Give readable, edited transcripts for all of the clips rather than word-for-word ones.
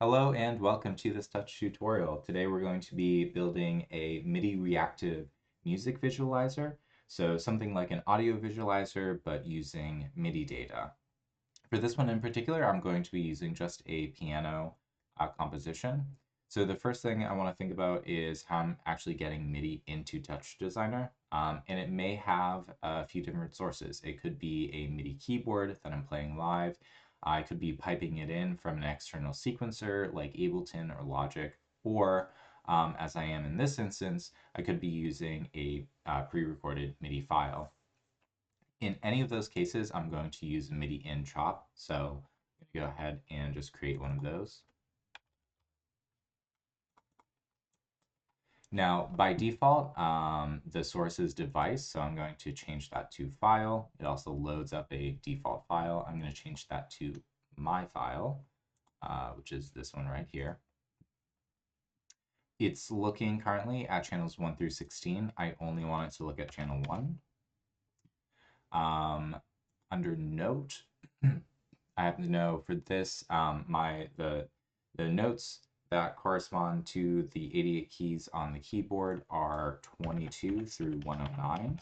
Hello and welcome to this Touch tutorial. Today we're going to be building a MIDI reactive music visualizer. So something like an audio visualizer, but using MIDI data. For this one in particular, I'm going to be using just a piano composition. So the first thing I want to think about is how I'm actually getting MIDI into TouchDesigner. And it may have a few different sources. It could be a MIDI keyboard that I'm playing live. I could be piping it in from an external sequencer like Ableton or Logic, or as I am in this instance, I could be using a pre-recorded MIDI file. In any of those cases, I'm going to use a MIDI in chop. So I'm going to go ahead and just create one of those. Now, by default, the source is device, so I'm going to change that to file. It also loads up a default file. I'm going to change that to my file, which is this one right here. It's looking currently at channels 1 through 16. I only want it to look at channel 1. Under note, I have to know for this, the notes that correspond to the 88 keys on the keyboard are 22 through 109.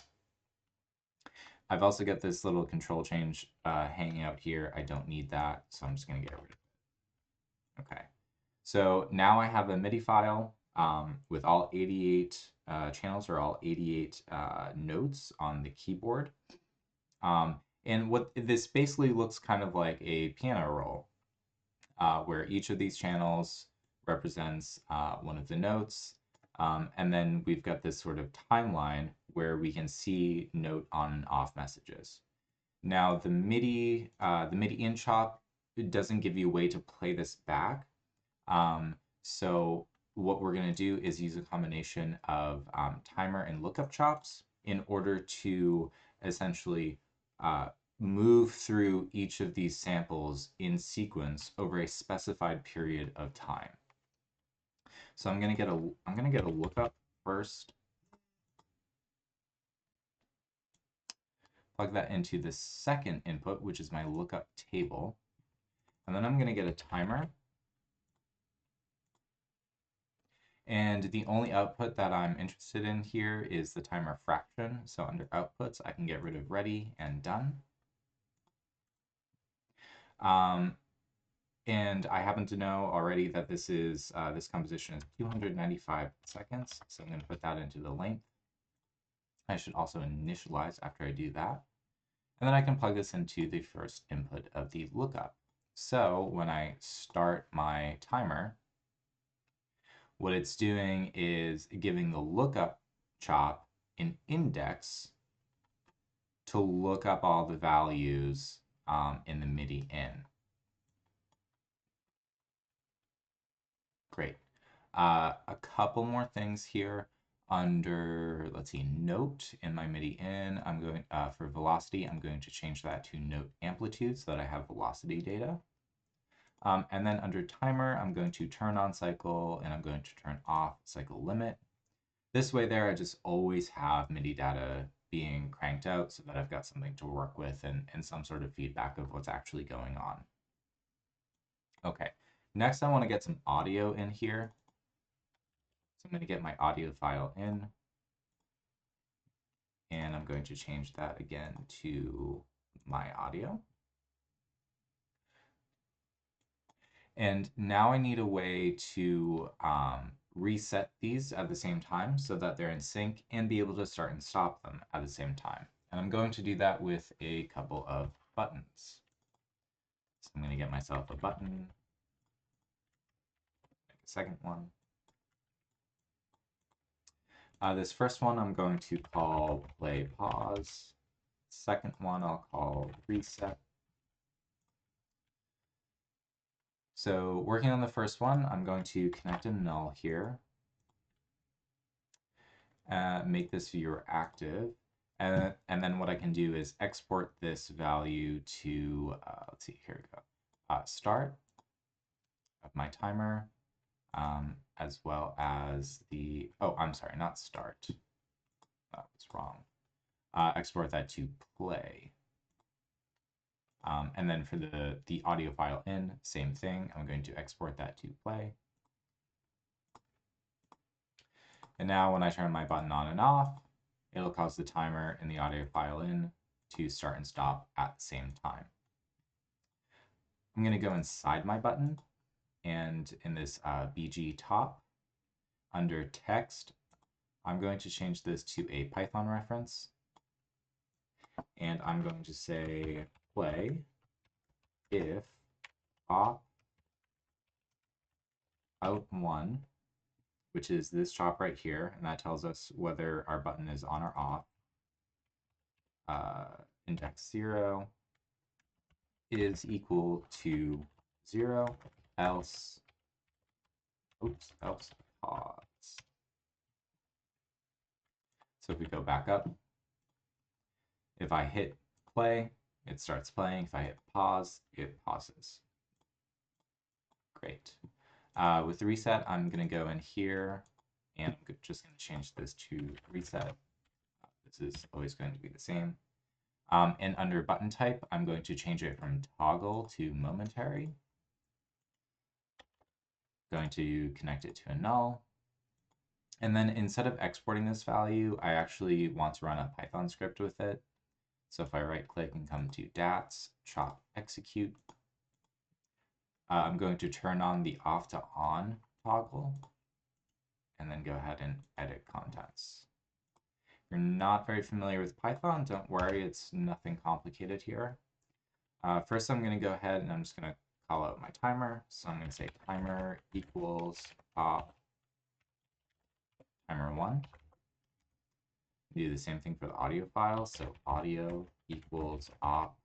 I've also got this little control change hanging out here. I don't need that, so I'm just going to get rid of it. Okay. So now I have a MIDI file with all 88 channels or all 88 notes on the keyboard. And what this basically looks kind of like a piano roll, where each of these channels represents one of the notes. And then we've got this sort of timeline where we can see note on and off messages. Now the MIDI in chop, it doesn't give you a way to play this back. So what we're going to do is use a combination of timer and lookup chops in order to essentially move through each of these samples in sequence over a specified period of time. So I'm going to get a lookup first. Plug that into the second input, which is my lookup table. And then I'm going to get a timer. And the only output that I'm interested in here is the timer fraction. So under outputs, I can get rid of ready and done. And I happen to know already that this is this composition is 295 seconds. So I'm going to put that into the length. I should also initialize after I do that. And then I can plug this into the first input of the lookup. So when I start my timer, what it's doing is giving the lookup chop an index to look up all the values in the MIDI in. Great. A couple more things here under, let's see, note in my MIDI in. I'm going, for velocity, I'm going to change that to note amplitude so that I have velocity data. And then under timer, I'm going to turn on cycle and I'm going to turn off cycle limit. This way there, I just always have MIDI data being cranked out so that I've got something to work with and some sort of feedback of what's actually going on. Okay, next I want to get some audio in here. So I'm going to get my audio file in. And I'm going to change that again to my audio. And now I need a way to reset these at the same time so that they're in sync and be able to start and stop them at the same time. And I'm going to do that with a couple of buttons. So I'm going to get myself a button, make a second one. This first one I'm going to call play pause. Second one I'll call reset. So working on the first one, I'm going to connect a null here. Make this viewer active. And then what I can do is export this value to, let's see, here we go. Start of my timer, as well as the, oh, I'm sorry, not start. That was wrong. Export that to play. And then for the audio file in, same thing. I'm going to export that to play. And now when I turn my button on and off, it'll cause the timer and the audio file in to start and stop at the same time. I'm going to go inside my button, and in this BG top, under text, I'm going to change this to a Python reference. And I'm going to say play if op out1, which is this chop right here, and that tells us whether our button is on or off. Index 0 is equal to 0, else pause. So if we go back up, if I hit play, it starts playing. If I hit pause, it pauses. Great. With the reset, I'm going to go in here, and I'm just going to change this to reset. This is always going to be the same. And under button type, I'm going to change it from toggle to momentary. Going to connect it to a null. And then instead of exporting this value, I actually want to run a Python script with it. So if I right click and come to DATS, chop execute, I'm going to turn on the off to on toggle and then go ahead and edit contents. If you're not very familiar with Python, don't worry, it's nothing complicated here. First, I'm going to go ahead and I'm just going to call out my timer. So I'm going to say timer equals op timer1. Do the same thing for the audio file. So audio equals op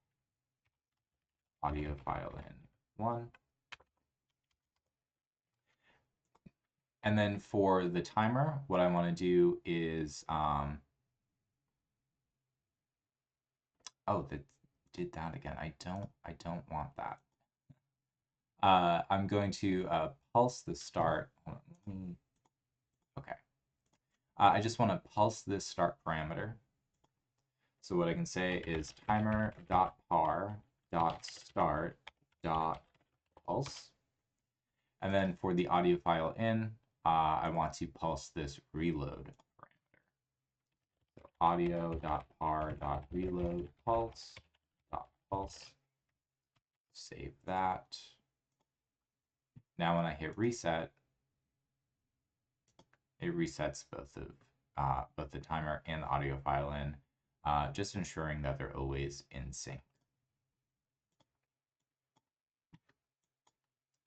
audio file in 1. And then for the timer, what I want to do is, oh, that did that again. I don't want that. I'm going to pulse the start. Okay. I just want to pulse this start parameter. So what I can say is timer.par.start.pulse. And then for the audio file in, I want to pulse this reload parameter. So audio.par.reload pulse. Save that. Now when I hit reset, it resets both the timer and the audio file in, just ensuring that they're always in sync.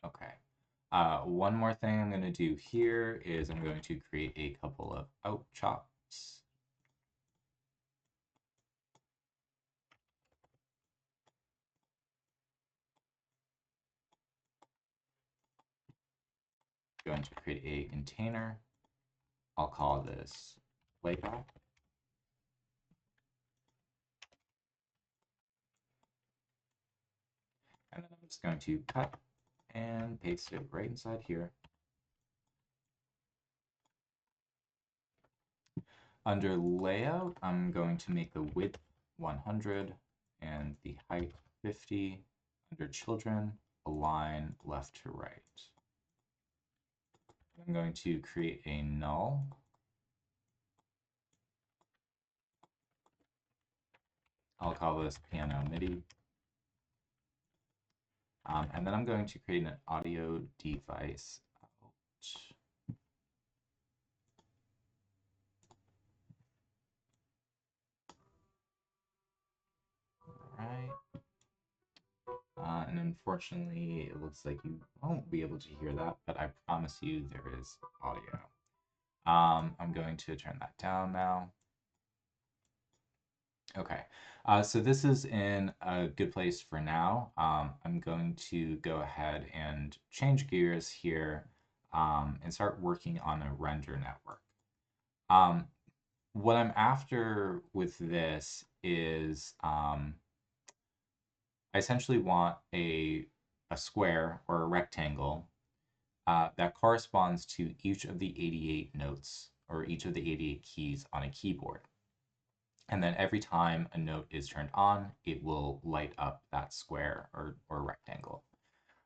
Okay. One more thing I'm going to do here is I'm going to create a couple of out chops. Going to create a container. I'll call this playback. And then I'm just going to cut and paste it right inside here. Under layout, I'm going to make the width 100 and the height 50. Under children, align left to right. I'm going to create a null. I'll call this piano MIDI. And then I'm going to create an audio device out. Right. And unfortunately, it looks like you won't be able to hear that, but I promise you there is audio. I'm going to turn that down now. Okay, so this is in a good place for now. I'm going to go ahead and change gears here and start working on a render network. What I'm after with this is I essentially want a square or a rectangle that corresponds to each of the 88 notes or each of the 88 keys on a keyboard. And then every time a note is turned on, it will light up that square or rectangle.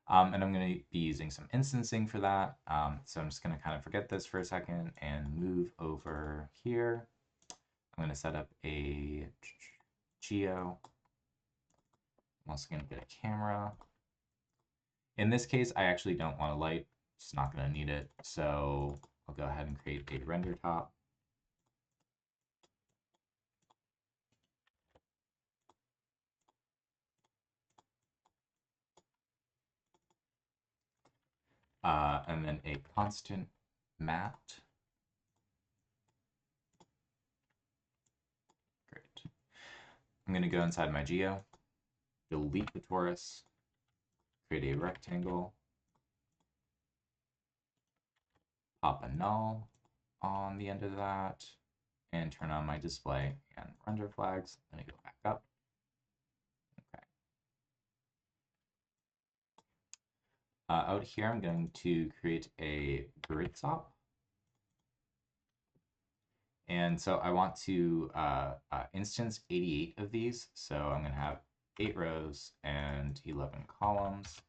And I'm going to be using some instancing for that. So I'm just going to kind of forget this for a second and move over here. I'm going to set up a geo. I'm also going to get a camera. In this case, I actually don't want a light. It's not going to need it. So I'll go ahead and create a render top. And then a constant matte. Great. I'm going to go inside my geo, delete the torus, create a rectangle, pop a null on the end of that, and turn on my display and render flags. I'm going to go back up. Okay. Out here, I'm going to create a grid stop. And so I want to instance 88 of these. So I'm going to have 8 rows and 11 columns.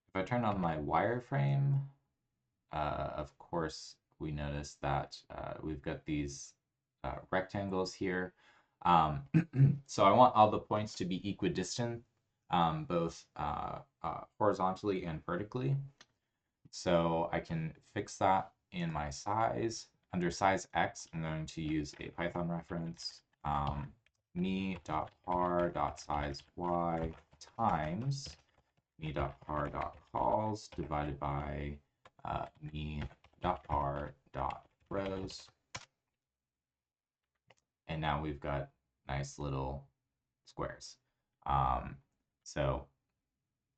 If I turn on my wireframe, of course, we notice that we've got these rectangles here. So I want all the points to be equidistant, both horizontally and vertically. So I can fix that in my size. Under size X, I'm going to use a Python reference, me.par.size y times me.par.calls divided by me.par.rows. And now we've got nice little squares. So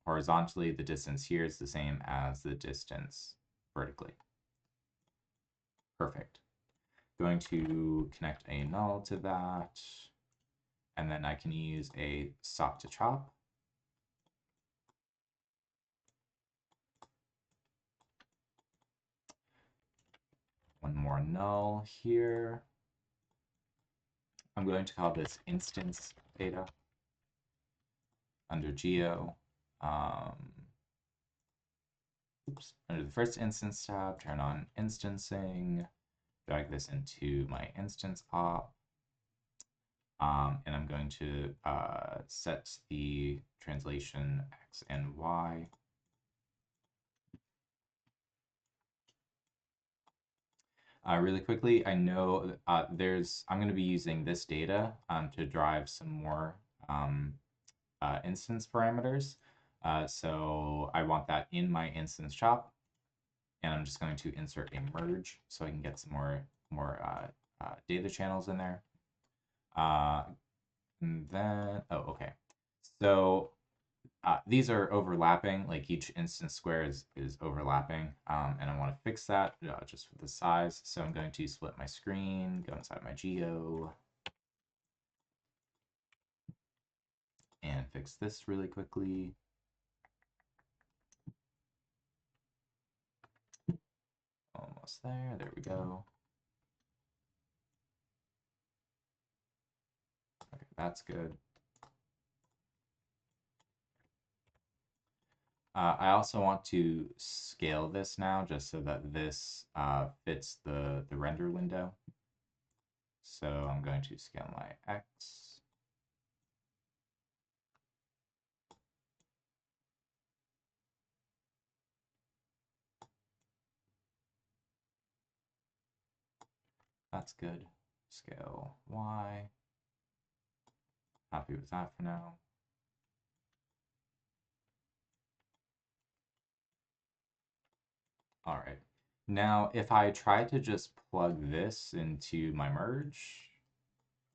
horizontally, the distance here is the same as the distance vertically. Perfect. Going to connect a null to that. And then I can use a stop to chop. One more null here. I'm going to call this instance data. Under geo, under the first instance tab, turn on instancing, drag this into my instance op, and I'm going to set the translation X and Y. Really quickly, I know I'm going to be using this data to drive some more instance parameters. So I want that in my instance shop, and I'm just going to insert a merge so I can get some more data channels in there. And then, oh, okay. So these are overlapping, like each instance square is overlapping, and I want to fix that just for the size. So I'm going to split my screen, go inside my geo, and fix this really quickly. Almost there. There we go. Okay, that's good. I also want to scale this now just so that this fits the render window. So I'm going to scale my X. That's good. Scale Y. Happy with that for now. All right. Now, if I try to just plug this into my merge,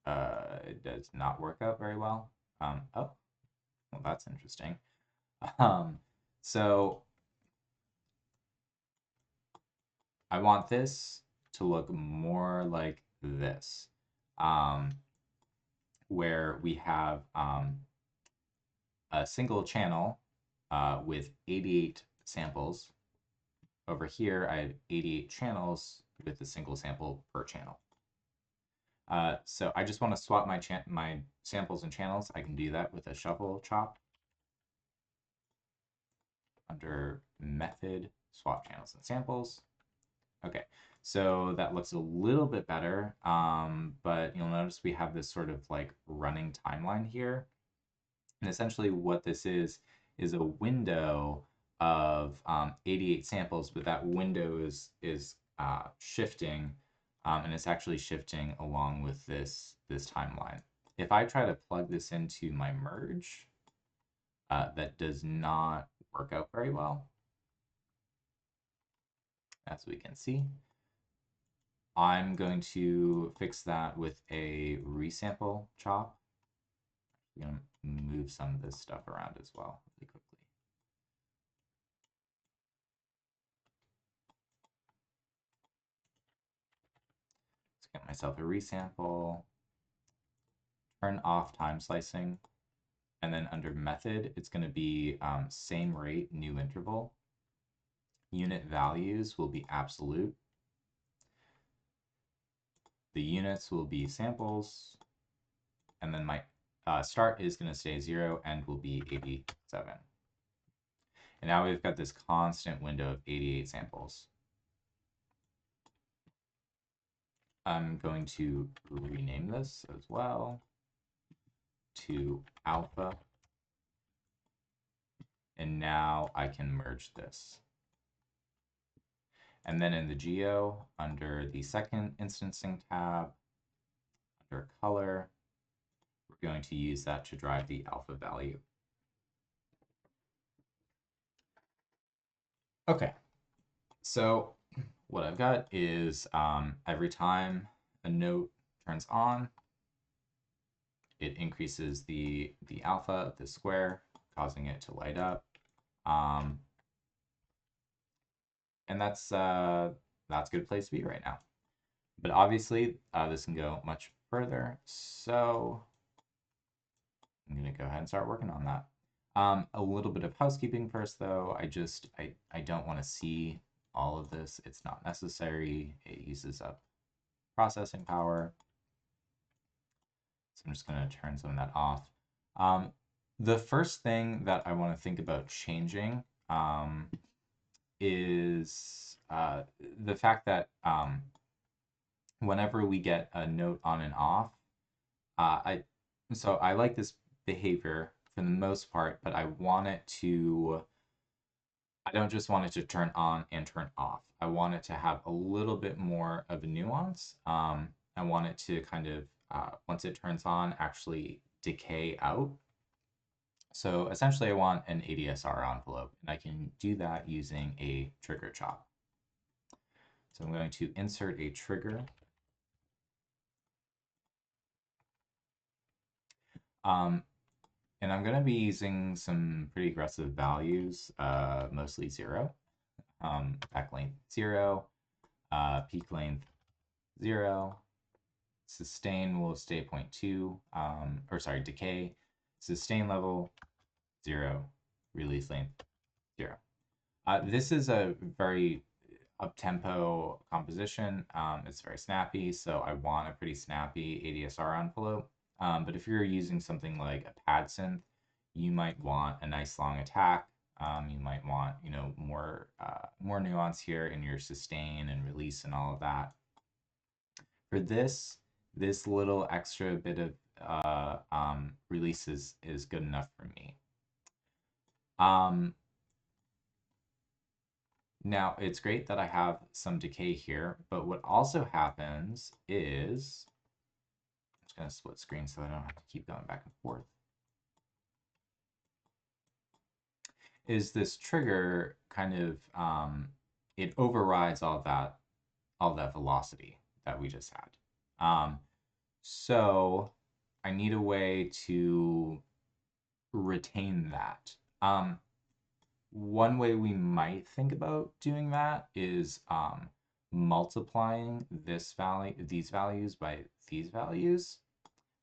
it does not work out very well. Oh, well, that's interesting. So I want this to look more like this, where we have a single channel with 88 samples. Over here, I have 88 channels with a single sample per channel. So I just want to swap my samples and channels. I can do that with a shuffle chop under method, swap channels and samples. Okay, so that looks a little bit better, but you'll notice we have this sort of like running timeline here. And essentially what this is a window of 88 samples, but that window is shifting, and it's actually shifting along with this timeline. If I try to plug this into my merge, that does not work out very well, as we can see. I'm going to fix that with a resample chop. I'm going to move some of this stuff around as well really quickly. Let's get myself a resample, turn off time slicing, and then under method, it's going to be same rate, new interval. Unit values will be absolute. The units will be samples, and then my start is going to stay 0, end will be 87. And now we've got this constant window of 88 samples. I'm going to rename this as well to alpha. And now I can merge this. And then in the geo, under the second instancing tab, under color, we're going to use that to drive the alpha value. Okay, so what I've got is every time a note turns on, it increases the alpha of the square, causing it to light up. And that's a good place to be right now. But obviously, this can go much further. So I'm going to go ahead and start working on that. A little bit of housekeeping first, though. I don't want to see all of this. It's not necessary. It uses up processing power. So I'm just going to turn some of that off. The first thing that I want to think about changing is the fact that whenever we get a note on and off, I like this behavior for the most part, but I don't just want it to turn on and turn off. I want it to have a little bit more of a nuance. I want it to kind of, once it turns on, actually decay out. So essentially I want an ADSR envelope, and I can do that using a trigger chop. So I'm going to insert a trigger. And I'm going to be using some pretty aggressive values, mostly 0. Back length 0, peak length 0, sustain will stay 0.2, or sorry, decay, sustain level 0, release length 0. This is a very up-tempo composition. It's very snappy, so I want a pretty snappy ADSR envelope. But if you're using something like a pad synth, you might want a nice long attack. You might want, more nuance here in your sustain and release and all of that. For this little extra bit of release is good enough for me. Now, it's great that I have some decay here, but what also happens is, I'm just going to split screen so I don't have to keep going back and forth, is this trigger kind of, it overrides all that velocity that we just had. So I need a way to retain that. One way we might think about doing that is multiplying these values by these values.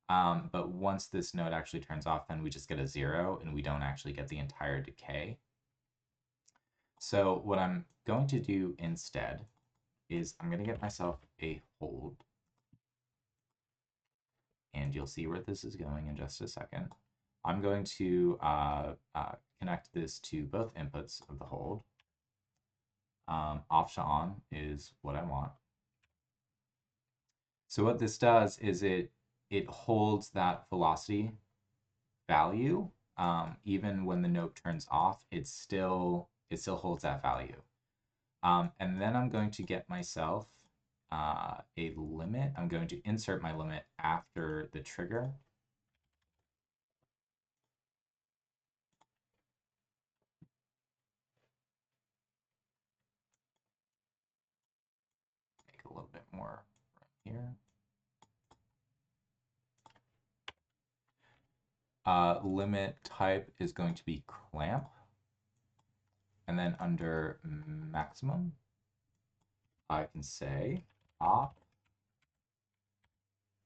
But once this node actually turns off, then we just get a 0 and we don't actually get the entire decay. So what I'm going to do instead is I'm going to get myself a hold, and you'll see where this is going in just a second. I'm going to connect this to both inputs of the hold. Off to on is what I want. So what this does is it holds that velocity value even when the note turns off. It still holds that value. And then I'm going to get myself a limit. I'm going to insert my limit after the trigger. Make a little bit more right here. Limit type is going to be clamp. And then under maximum, I can say op,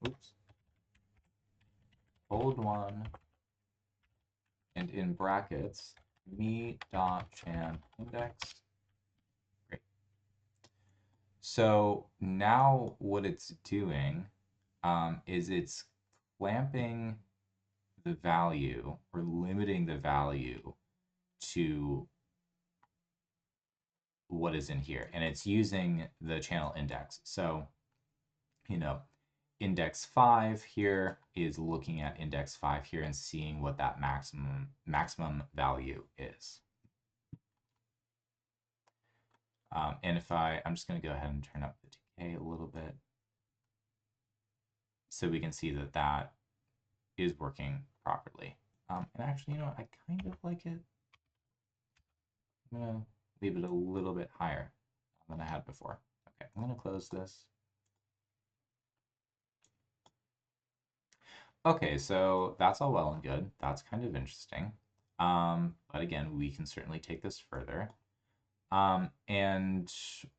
oops, hold one, and in brackets, me.chan index. Great. So now what it's doing is it's clamping the value or limiting the value to what is in here. And it's using the channel index. So, you know, index 5 here is looking at index 5 here and seeing what that maximum value is. And if I'm just going to go ahead and turn up the decay a little bit so we can see that that is working properly. And actually, you know what? I kind of like it. I'm going to leave it a little bit higher than I had before. Okay, I'm going to close this. Okay, so that's all well and good. That's kind of interesting. But again, we can certainly take this further. And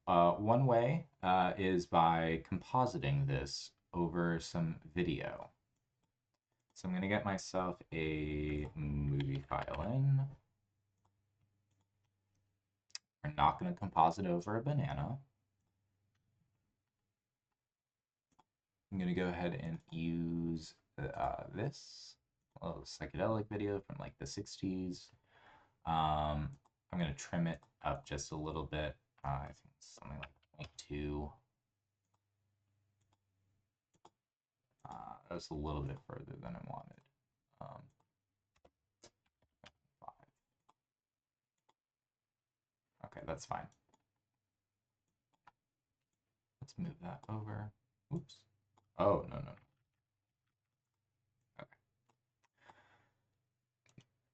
one way is by compositing this over some video. So I'm going to get myself a movie file in. We're not going to composite over a banana. I'm going to go ahead and use this little psychedelic video from like the 60s. I'm going to trim it up just a little bit. I think it's something like 0.2. That was a little bit further than I wanted. 5. Okay, that's fine. Let's move that over. Oops. Oh, no, no. Okay.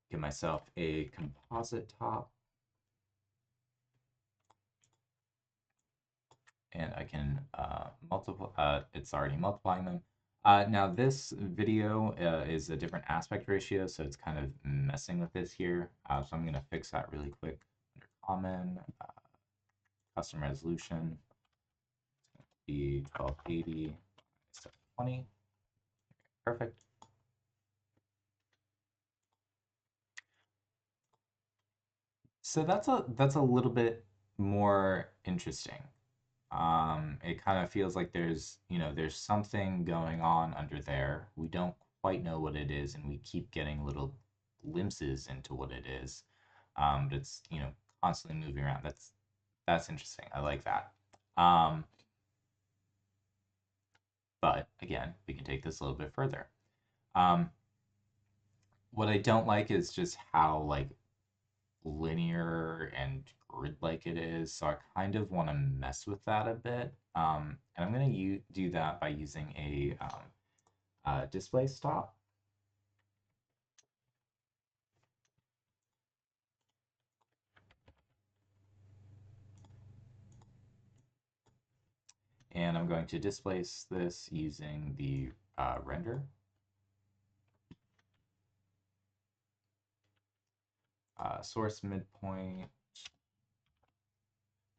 Give myself a composite top. And I can multiply, it's already multiplying them. Now this video is a different aspect ratio, so it's kind of messing with this here. So I'm gonna fix that really quick. Under common, custom resolution, be 1280, 720. Perfect. So that's a little bit more interesting. It kind of feels like there's something going on under there. We don't quite know what it is, and we keep getting little glimpses into what it is. But it's, constantly moving around. That's interesting. I like that. But again, we can take this a little bit further. What I don't like is just how like linear and grid-like it is. So I kind of want to mess with that a bit. And I'm going to do that by using a display stop. And I'm going to displace this using the render. Source midpoint.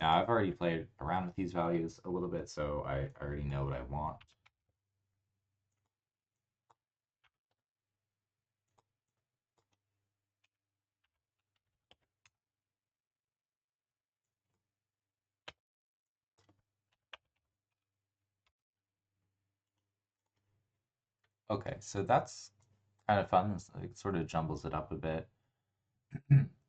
Now I've already played around with these values a little bit, so I already know what I want. Okay, so that's kind of fun. It sort of jumbles it up a bit.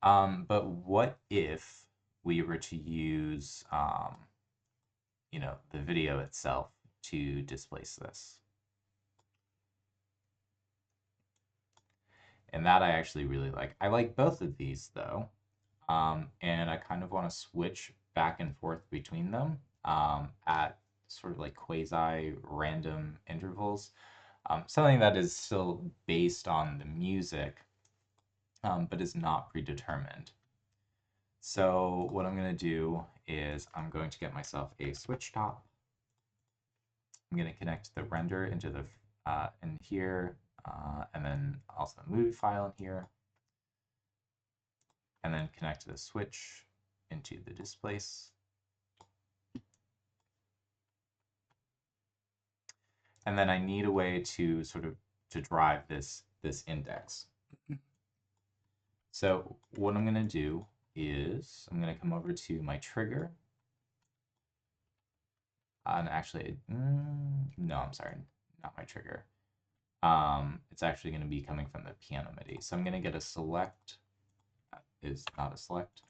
But what if we were to use, the video itself to displace this? And that I actually really like. I like both of these though. And I kind of want to switch back and forth between them at sort of like quasi random intervals. Something that is still based on the music, but is not predetermined. So what I'm going to do is I'm going to get myself a switch top. I'm going to connect the render into the in here, and then also the movie file in here, and then connect the switch into the displace. And then I need a way to sort of to drive this index. So what I'm going to do is I'm going to come over to my trigger. And actually, no, I'm sorry, not my trigger. It's actually going to be coming from the piano MIDI. So I'm going to get a select, is not a select.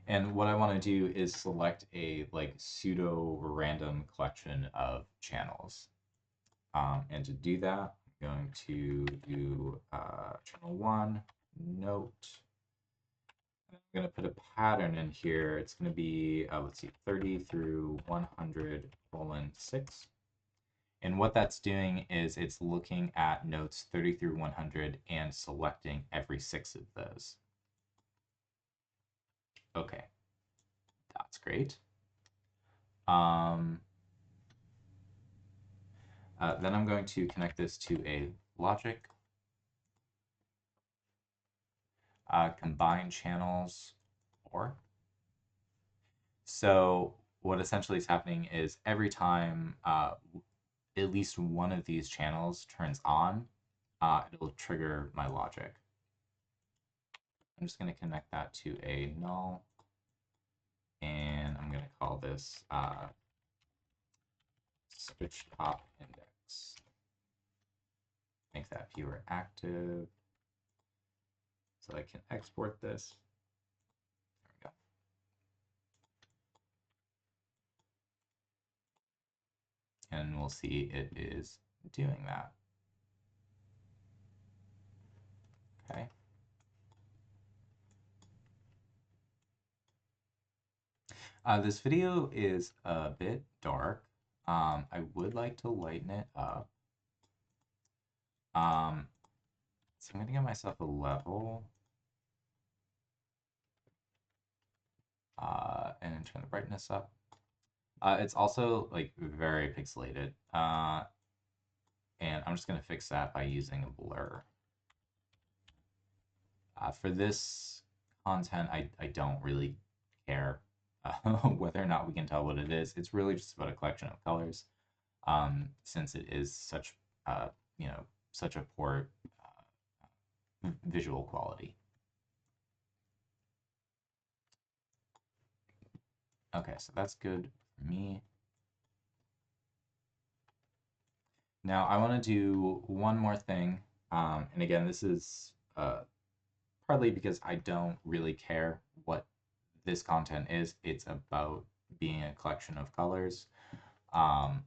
And what I want to do is select a like pseudo random collection of channels. And to do that, I'm going to do channel 1, note. I'm going to put a pattern in here. It's going to be, let's see, 30 through 100:6. And what that's doing is it's looking at notes 30 through 100 and selecting every 6 of those. Okay, that's great. Then I'm going to connect this to a logic, combine channels, or. So what essentially is happening is every time at least one of these channels turns on, it'll trigger my logic. I'm just going to connect that to a null, and I'm going to call this switch top index. Make that viewer active so I can export this. There we go. And we'll see it is doing that. Okay. This video is a bit dark. I would like to lighten it up. So I'm going to give myself a level and turn the brightness up. It's also like very pixelated. And I'm just going to fix that by using a blur. For this content, I don't really care whether or not we can tell what it is. It's really just about a collection of colors, since it is such, such a poor visual quality. Okay, so that's good for me. Now I want to do one more thing, and again, this is partly because I don't really care what this content is. It's about being a collection of colors. Um,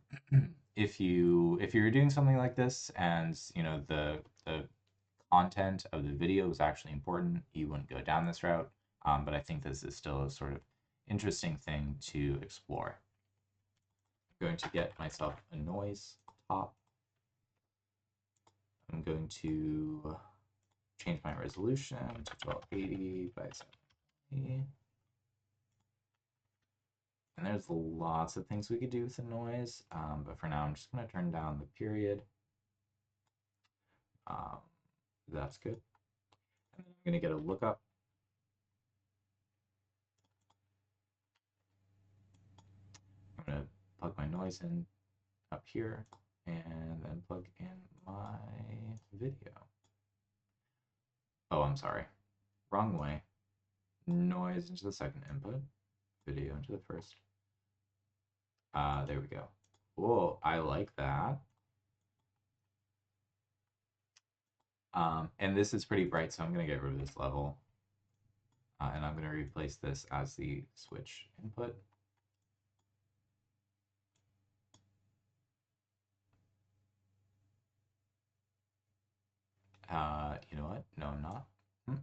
if you're doing something like this, and the content of the video is actually important, you wouldn't go down this route. But I think this is still a sort of interesting thing to explore. I'm going to get myself a noise top. I'm going to change my resolution to 1280 by 720. And there's lots of things we could do with the noise, but for now I'm just going to turn down the period. That's good. And then I'm going to get a lookup. I'm going to plug my noise in up here and then plug in my video. Oh, I'm sorry. Wrong way. Noise into the second input, video into the first. There we go. Cool. I like that. And this is pretty bright, so I'm going to get rid of this level. And I'm going to replace this as the switch input. You know what? No, I'm not. I'm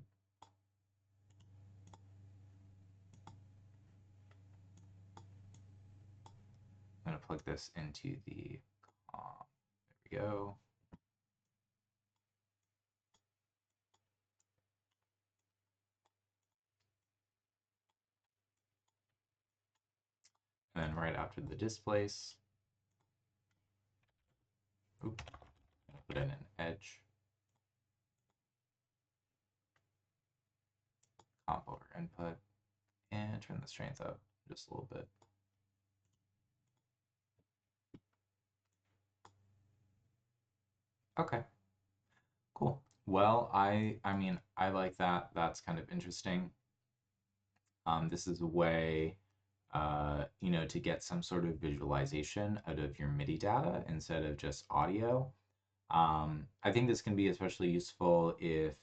going to plug this into the there we go. And then right after the displace, put in an edge. Comp over input. And turn the strength up just a little bit. Okay, cool. Well, I mean, I like that. That's kind of interesting. This is a way, you know, to get some sort of visualization out of your MIDI data instead of just audio. I think this can be especially useful if,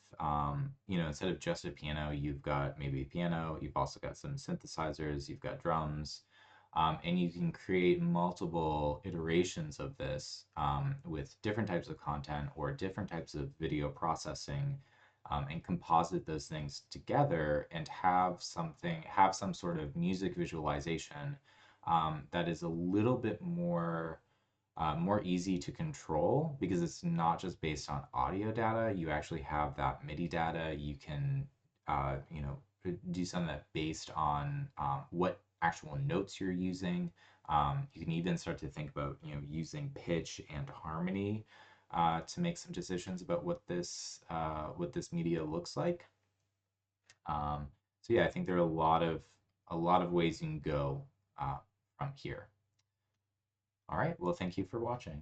you know, instead of just a piano, you've got maybe a piano, you've also got some synthesizers, you've got drums, and you can create multiple iterations of this with different types of content or different types of video processing, and composite those things together and have some sort of music visualization that is a little bit more easy to control because it's not just based on audio data. You actually have that MIDI data. You can, you know, do some of that based on what actual notes you're using. You can even start to think about, you know, using pitch and harmony to make some decisions about what this media looks like. So yeah, I think there are a lot of ways you can go from here. All right. Well, thank you for watching.